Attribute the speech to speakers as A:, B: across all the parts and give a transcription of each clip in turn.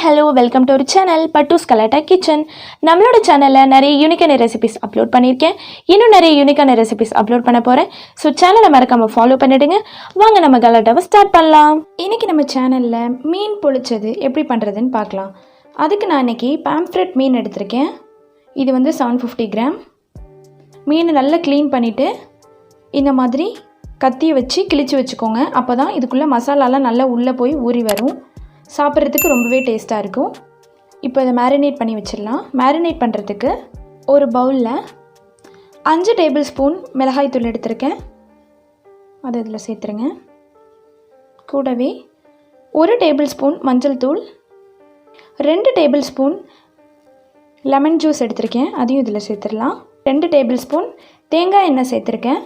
A: hello, welcome to our channel PattusGalattaKitchen. நம்மளோட சேனல்ல நிறைய யூனிக்கான ரெசிபிஸ் அப்லோட் பண்ணிருக்கேன். இன்னும் நிறைய யூனிக்கான ரெசிபிஸ் அப்லோட் பண்ண போறேன். சோ சேனலை மறக்காம ஃபாலோ பண்ணிடுங்க. வாங்க நம்ம கலாட்டாவை ஸ்டார்ட் பண்ணலாம். இன்னைக்கு நம்ம சேனல்ல மீன் பொளிச்சது எப்படி பண்றதுன்னு பார்க்கலாம். அதுக்கு நான் இன்னைக்கு பாம்ஃப்ரெட் மீன் எடுத்துர்க்கேன். இது வந்து 750 கிராம். மீனை நல்லா க்ளீன் பண்ணிட்டு இந்த மாதிரி கத்தியை வச்சு கிழிச்சு வச்சுக்கோங்க. அப்பதான் இதுக்குள்ள மசாலாலாம் நல்லா உள்ள போய் ஊறி வரும். சாப்பிட்றதுக்கு ரொம்பவே டேஸ்ட்டாக இருக்கும். இப்போ இதை மேரினேட் பண்ணி வச்சிடலாம். மேரினேட் பண்ணுறதுக்கு ஒரு பவுலில் 5 டேபிள் ஸ்பூன் மிளகாய் தூள் எடுத்திருக்கேன். அதை இதில் சேர்த்துருங்க. கூடவே 1 டேபிள் ஸ்பூன் மஞ்சள் தூள், 2 டேபிள் ஸ்பூன் லெமன் ஜூஸ் எடுத்திருக்கேன், அதையும் இதில் சேர்த்துடலாம். 2 டேபிள் ஸ்பூன் தேங்காய் எண்ணெய் சேர்த்துருக்கேன்.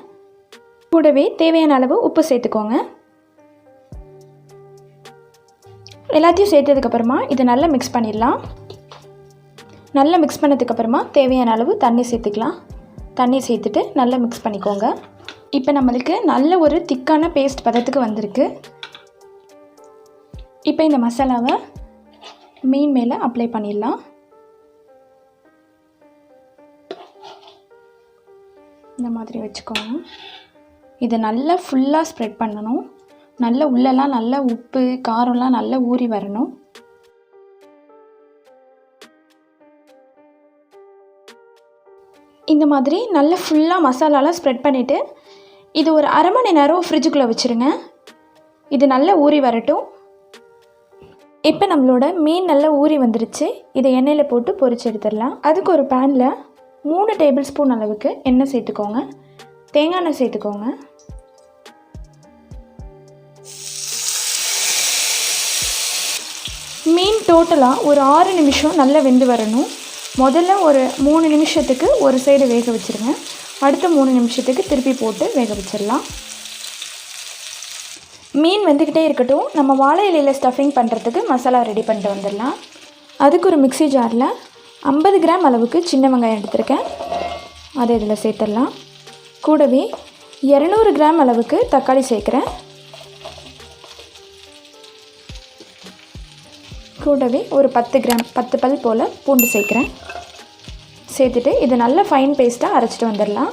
A: கூடவே தேவையான அளவு உப்பு சேர்த்துக்கோங்க. எல்லாத்தையும் சேர்த்ததுக்கப்புறமா இதை நல்லா மிக்ஸ் பண்ணிடலாம். நல்லா மிக்ஸ் பண்ணதுக்கப்புறமா தேவையான அளவு தண்ணி சேர்த்துக்கலாம். தண்ணி சேர்த்துட்டு நல்லா மிக்ஸ் பண்ணிக்கோங்க. இப்போ நம்மளுக்கு நல்ல ஒரு திக்கான பேஸ்ட் பதத்துக்கு வந்திருக்கு. இப்போ இந்த மசாலாவை மீன் மேலே அப்ளை பண்ணிடலாம். இந்த மாதிரி வச்சுக்கோங்க. இதை நல்லா ஃபுல்லாக ஸ்ப்ரெட் பண்ணணும். நல்ல உள்ளெல்லாம் நல்லா உப்பு காரம்லாம் நல்லா ஊறி வரணும். இந்த மாதிரி நல்லா ஃபுல்லாக மசாலாலாம் ஸ்ப்ரெட் பண்ணிவிட்டு இது ஒரு அரை மணி நேரம் ஃப்ரிட்ஜுக்குள்ளே வச்சுருங்க. இது நல்லா ஊறி வரட்டும். இப்போ நம்மளோட மீன் நல்லா ஊறி வந்துருச்சு. இதை எண்ணெயில் போட்டு பொரிச்சு எடுத்துடலாம். அதுக்கு ஒரு பேனில் 3 டேபிள் ஸ்பூன் அளவுக்கு எண்ணெய் சேர்த்துக்கோங்க. தேங்காய் எண்ணெய் சேர்த்துக்கோங்க. மீன் டோட்டலாக ஒரு 6 நிமிஷம் நல்லா வெந்து வரணும். முதல்ல ஒரு 3 நிமிஷத்துக்கு ஒரு சைடு வேக வச்சுருங்க. அடுத்த 3 நிமிஷத்துக்கு திருப்பி போட்டு வேக வச்சிடலாம். மீன் வெந்துக்கிட்டே இருக்கட்டும். நம்ம வாழை இலையில் ஸ்டஃபிங் பண்ணுறதுக்கு மசாலா ரெடி பண்ணிட்டு வந்துடலாம். அதுக்கு ஒரு மிக்ஸி ஜாரில் 50 கிராம் அளவுக்கு சின்ன வெங்காயம் எடுத்திருக்கேன். அதை இதில் சேர்த்துடலாம். கூடவே 200 கிராம் அளவுக்கு தக்காளி சேர்க்குறேன். கூடவே ஒரு 10 பல் போல் பூண்டு சேர்க்குறேன். சேர்த்துட்டு இது நல்ல ஃபைன் பேஸ்ட்டாக அரைச்சிட்டு வந்துடலாம்.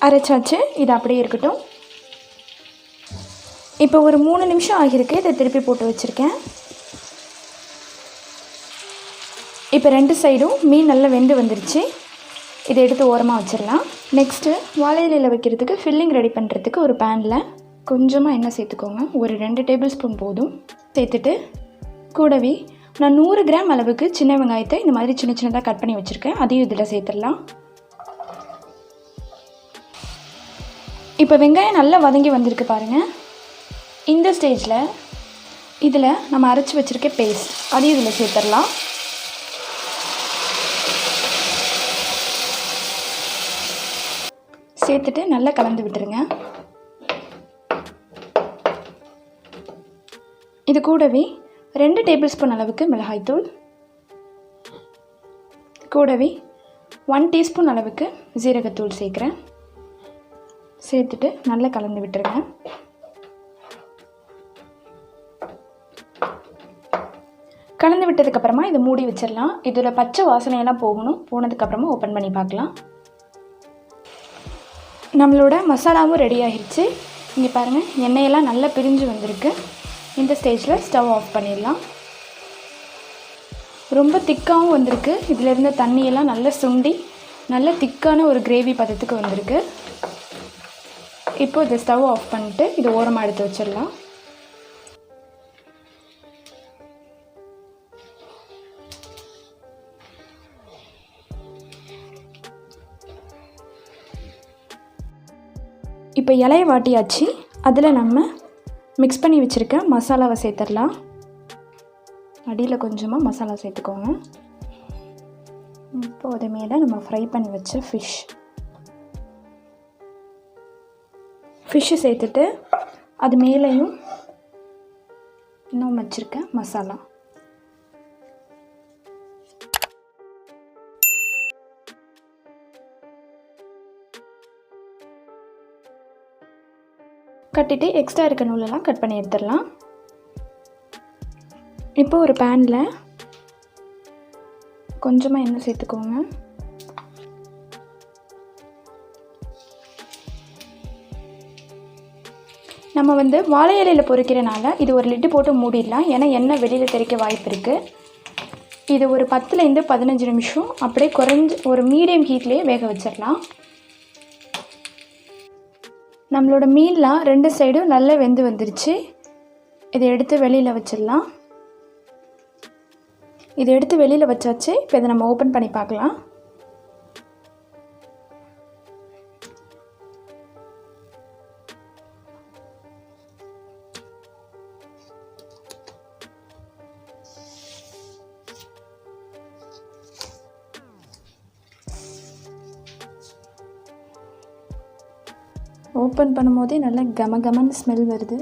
A: அரைச்சாச்சு. இது அப்படியே இருக்கட்டும். இப்போ ஒரு 3 நிமிஷம் ஆகியிருக்கு. இதை திருப்பி போட்டு வச்சுருக்கேன். இப்போ 2 சைடும் மீன் நல்லா வெந்து வந்துருச்சு. இதை எடுத்து ஓரமாக வச்சிடலாம். நெக்ஸ்ட்டு வாழை இலையில் வைக்கிறதுக்கு ஃபில்லிங் ரெடி பண்ணுறதுக்கு ஒரு பேனில் கொஞ்சமாக எண்ணெய் சேர்த்துக்கோங்க. ஒரு 2 டேபிள் ஸ்பூன் போதும். சேர்த்துட்டு கூடவே நான் 100 கிராம் அளவுக்கு சின்ன வெங்காயத்தை இந்த மாதிரி சின்ன சின்னதாக கட் பண்ணி வச்சுருக்கேன். அதையும் இதில் சேர்த்துடலாம். இப்போ வெங்காயம் நல்லா வதங்கி வந்திருக்கு பாருங்கள். இந்த ஸ்டேஜில் இதில் நம்ம அரைச்சி வச்சுருக்க பேஸ்ட் அதையும் இதில் சேர்த்துடலாம். சேர்த்துட்டு நல்லா கலந்து விட்டுருங்க. இது கூடவே 2 டேபிள் ஸ்பூன் அளவுக்கு மிளகாய்த்தூள், கூடவே 1 டீஸ்பூன் அளவுக்கு ஜீரகத்தூள் சேர்க்குறேன். சேர்த்துட்டு நல்லா கலந்து விட்டுருங்க. கலந்து விட்டதுக்கப்புறமா இதை மூடி வச்சிடலாம். இதோட பச்சை வாசனையெல்லாம் போகணும். போனதுக்கப்புறமா ஓப்பன் பண்ணி பார்க்கலாம். நம்மளோட மசாலாவும் ரெடி ஆகிடுச்சு. இங்கே பாருங்கள், எண்ணெயெல்லாம் நல்லா பிரிஞ்சு வந்திருக்கு. இந்த ஸ்டேஜில் ஸ்டவ் ஆஃப் பண்ணிடலாம். ரொம்ப திக்காகவும் வந்திருக்கு. இதில் இருந்த தண்ணியெல்லாம் நல்லா சுண்டி நல்ல திக்கான ஒரு கிரேவி பதத்துக்கு வந்திருக்கு. இப்போ இதை ஸ்டவ் ஆஃப் பண்ணிட்டு இதை ஓரமாக எடுத்து வச்சிடலாம். இப்போ இலையை வாட்டியாச்சு. அதில் நம்ம மிக்ஸ் பண்ணி வச்சுருக்க மசாலாவை சேர்த்துடலாம். அடியில் கொஞ்சமாக மசாலா சேர்த்துக்கோங்க. இப்போ அது மேலே நம்ம ஃப்ரை பண்ணி வச்ச ஃபிஷ்ஷு சேர்த்துட்டு அது மேலேயும் இன்னும் வச்சுருக்க மசாலா கட்டிட்டு எக்ஸ்ட்ரா இருக்க நூலெல்லாம் கட் பண்ணி எடுத்துடலாம். இப்போ ஒரு பேனில் கொஞ்சமாக எண்ணெய் சேர்த்துக்கோங்க. நம்ம வாழை இலையில் பொரிக்கிறனால இது ஒரு லிட்டு போட்டு மூடிடலாம். ஏன்னா எண்ணெய் வெளியில் தெறிக்க வாய்ப்பு இருக்குது. இது ஒரு 10லேருந்து 15 நிமிஷம் அப்படியே ஒரு மீடியம் ஹீட்லேயே வேக வச்சிடலாம். நம்மளோட மீன்லாம் 2 சைடும் நல்லா வெந்து வந்துருச்சு. இதை எடுத்து வெளியில் வச்சிடலாம். இதை எடுத்து வெளியில் வச்சாச்சு. இப்போ இதை நம்ம ஓப்பன் பண்ணி பார்க்கலாம். ஓப்பன் பண்ணும்போதே நல்லா கமகமன்னு ஸ்மெல் வருது.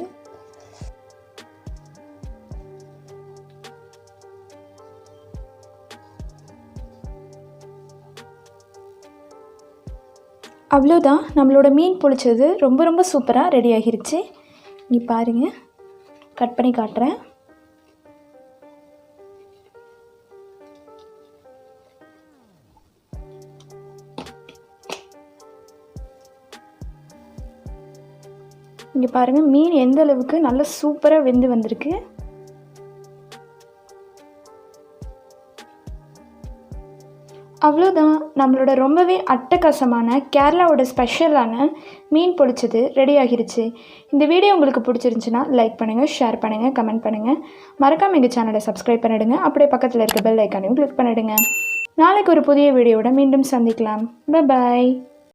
A: அவ்வளோதான், நம்மளோட மீன் பொளிச்சது ரொம்ப சூப்பராக ரெடி ஆகிருச்சு. நீ பாருங்கள், கட் பண்ணி காட்டுறேன். இங்கே பாருங்கள், மீன் எந்த அளவுக்கு நல்லா சூப்பராக வெந்து வந்திருக்கு. அவ்வளோதான், நம்மளோட ரொம்பவே அட்டகாசமான கேரளாவோட ஸ்பெஷலான மீன் பொளிச்சது ரெடி ஆகிருச்சு. இந்த வீடியோ உங்களுக்கு பிடிச்சிருந்துச்சுன்னா லைக் பண்ணுங்கள், ஷேர் பண்ணுங்கள், கமெண்ட் பண்ணுங்கள். மறக்காமல் எங்கள் சேனலை சப்ஸ்கிரைப் பண்ணிவிடுங்க. அப்படியே பக்கத்தில் இருக்க பெல் ஐக்கானையும் கிளிக் பண்ணிவிடுங்க. நாளைக்கு ஒரு புதிய வீடியோவோட மீண்டும் சந்திக்கலாம். பை.